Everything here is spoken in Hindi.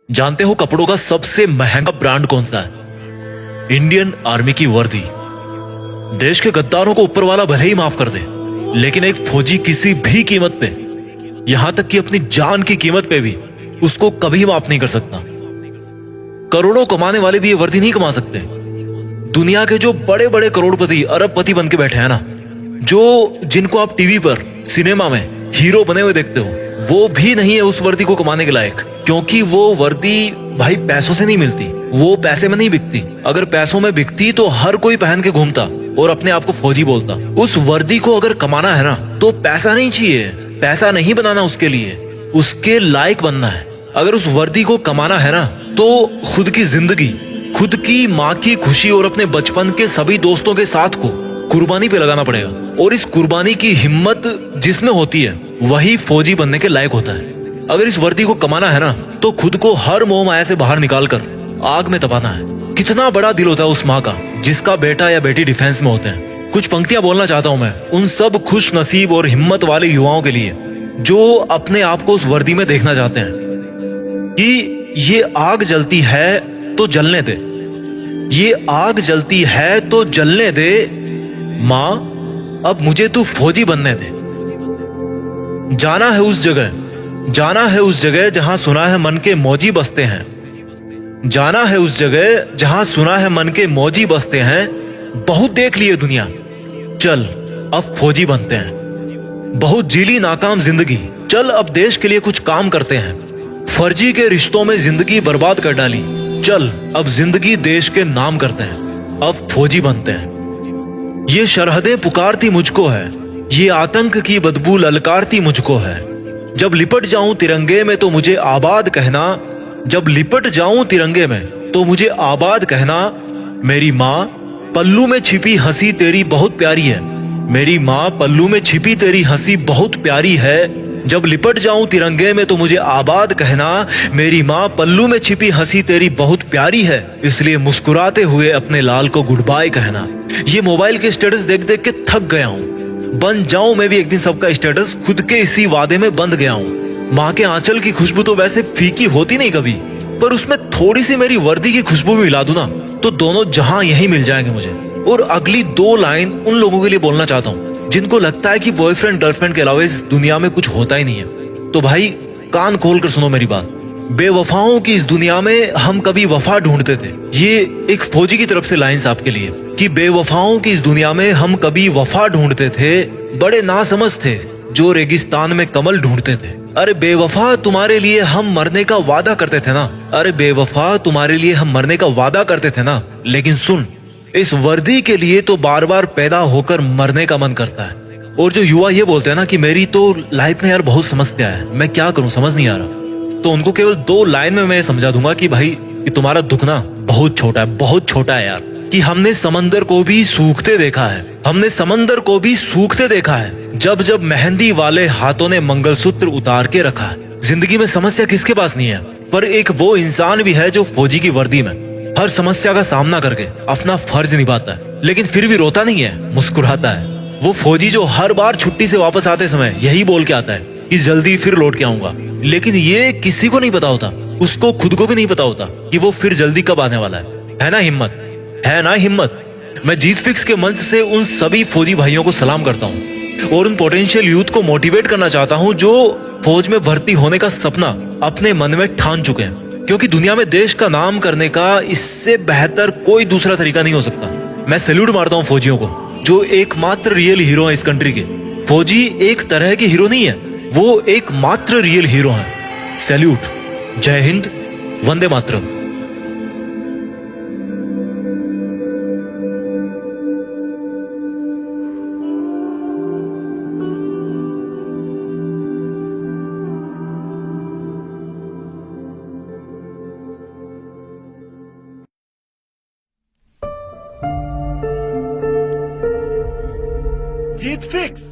जानते हो कपड़ों का सबसे महंगा ब्रांड कौन सा है? इंडियन आर्मी की वर्दी। देश के गद्दारों को ऊपर वाला भले ही माफ कर दे, लेकिन एक फौजी किसी भी कीमत पे, यहां तक कि अपनी जान की कीमत पे भी उसको कभी माफ नहीं कर सकता। करोड़ों कमाने वाले भी ये वर्दी नहीं कमा सकते। दुनिया के जो बड़े बड़े करोड़पति अरबपति बन के बैठे हैं ना, जो जिनको आप टीवी पर सिनेमा में हीरो बने हुए देखते हो, वो भी नहीं है उस वर्दी को कमाने के लायक। क्योंकि वो वर्दी भाई पैसों से नहीं मिलती, वो पैसे में नहीं बिकती। अगर पैसों में बिकती तो हर कोई पहन के घूमता और अपने आप को फौजी बोलता। उस वर्दी को अगर कमाना है ना, तो पैसा नहीं चाहिए, पैसा नहीं बनाना उसके लिए, उसके लायक बनना है। अगर उस वर्दी को कमाना है ना, तो खुद की जिंदगी, खुद की माँ की खुशी और अपने बचपन के सभी दोस्तों के साथ को कुर्बानी पे लगाना पड़ेगा। और इस कुर्बानी की हिम्मत जिसमें होती है, वही फौजी बनने के लायक होता है। अगर इस वर्दी को कमाना है ना, तो खुद को हर मोह माया से बाहर निकालकर आग में तपाना है। कितना बड़ा दिल होता है उस माँ का जिसका बेटा या बेटी डिफेंस में होते हैं। कुछ पंक्तियां बोलना चाहता हूं मैं उन सब खुश नसीब और हिम्मत वाले युवाओं के लिए जो अपने आप को उस वर्दी में देखना चाहते हैं कि ये आग जलती है तो जलने दे, ये आग जलती है तो जलने दे, माँ अब मुझे तू फौजी बनने दे। जाना है उस जगह, जाना है उस जगह जहां सुना है मन के मौजी बसते हैं। जाना है उस जगह जहां सुना है मन के मौजी बसते हैं। बहुत देख लिए दुनिया, चल अब फौजी बनते हैं। बहुत जीली नाकाम जिंदगी, चल अब देश के लिए कुछ काम करते हैं। फर्जी के रिश्तों में जिंदगी बर्बाद कर डाली, चल अब जिंदगी देश के नाम करते हैं। अब फौजी बनते हैं। ये सरहदें पुकारती मुझको है, ये आतंक की बदबू ललकारती मुझको है। जब लिपट जाऊं तिरंगे में तो मुझे आबाद कहना, जब लिपट जाऊं तिरंगे में तो मुझे आबाद कहना। मेरी माँ पल्लू में छिपी हंसी तेरी बहुत प्यारी है, मेरी माँ पल्लू में छिपी तेरी हंसी बहुत प्यारी है। जब लिपट जाऊं तिरंगे में तो मुझे आबाद कहना, मेरी माँ पल्लू में छिपी हंसी तेरी बहुत प्यारी है। इसलिए मुस्कुराते हुए अपने लाल को गुड बाय कहना। ये मोबाइल के स्टेटस देख देख के थक गया हूँ, बन जाऊं मैं भी एक दिन सबका स्टेटस, खुद के इसी वादे में बंध गया हूँ। माँ के आंचल की खुशबू तो वैसे फीकी होती नहीं कभी, पर उसमें थोड़ी सी मेरी वर्दी की खुशबू भी मिला दूं ना, तो दोनों जहां यही मिल जाएंगे मुझे। और अगली दो लाइन उन लोगों के लिए बोलना चाहता हूँ जिनको लगता है कि बॉयफ्रेंड गर्लफ्रेंड के अलावा इस दुनिया में कुछ होता ही नहीं है। तो भाई कान खोल कर सुनो मेरी बात। बेवफाओं की इस दुनिया में हम कभी वफा ढूंढते थे, ये एक फौजी की तरफ से लाइंस आपके लिए, कि बेवफाओं की इस दुनिया में हम कभी वफा ढूंढते थे, बड़े नासमझ थे जो रेगिस्तान में कमल ढूंढते थे। अरे बेवफा तुम्हारे लिए हम मरने का वादा करते थे ना, अरे बेवफा तुम्हारे लिए हम मरने का वादा करते थे ना। लेकिन सुन, इस वर्दी के लिए तो बार बार पैदा होकर मरने का मन करता है। और जो युवा ये बोलते हैं ना कि मेरी तो लाइफ में यार बहुत समस्या है, मैं क्या करूं समझ नहीं आ रहा, तो उनको केवल दो लाइन में मैं समझा दूंगा कि भाई कि तुम्हारा दुख ना बहुत छोटा है, बहुत छोटा है यार। कि हमने समंदर को भी सूखते देखा है, हमने समंदर को भी सूखते देखा है, जब जब मेहंदी वाले हाथों ने मंगलसूत्र उतार के रखा है। जिंदगी में समस्या किसके पास नहीं है, पर एक वो इंसान भी है जो फौजी की वर्दी में हर समस्या का सामना करके अपना फर्ज निभाता है, लेकिन फिर भी रोता नहीं है, मुस्कुराता है। वो फौजी जो हर बार छुट्टी से वापस आते समय यही बोल के आता है कि जल्दी फिर लौट के आऊंगा, लेकिन ये किसी को नहीं पता होता, उसको खुद को भी नहीं पता होता कि वो फिर जल्दी कब आने वाला है ना हिम्मत, है ना हिम्मत। मैं जीत फिक्स के मंच से उन सभी फौजी भाइयों को सलाम करता हूँ और उन पोटेंशियल यूथ को मोटिवेट करना चाहता हूँ जो फौज में भर्ती होने का सपना अपने मन में ठान चुके हैं। क्योंकि दुनिया में देश का नाम करने का इससे बेहतर कोई दूसरा तरीका नहीं हो सकता। मैं सैल्यूट मारता हूँ फौजियों को जो एकमात्र रियल हीरो है इस कंट्री के। फौजी एक तरह के हीरो नहीं है, वो एकमात्र रियल हीरो है। सैल्यूट। जय हिंद, वंदे मातरम। जीत फिक्स।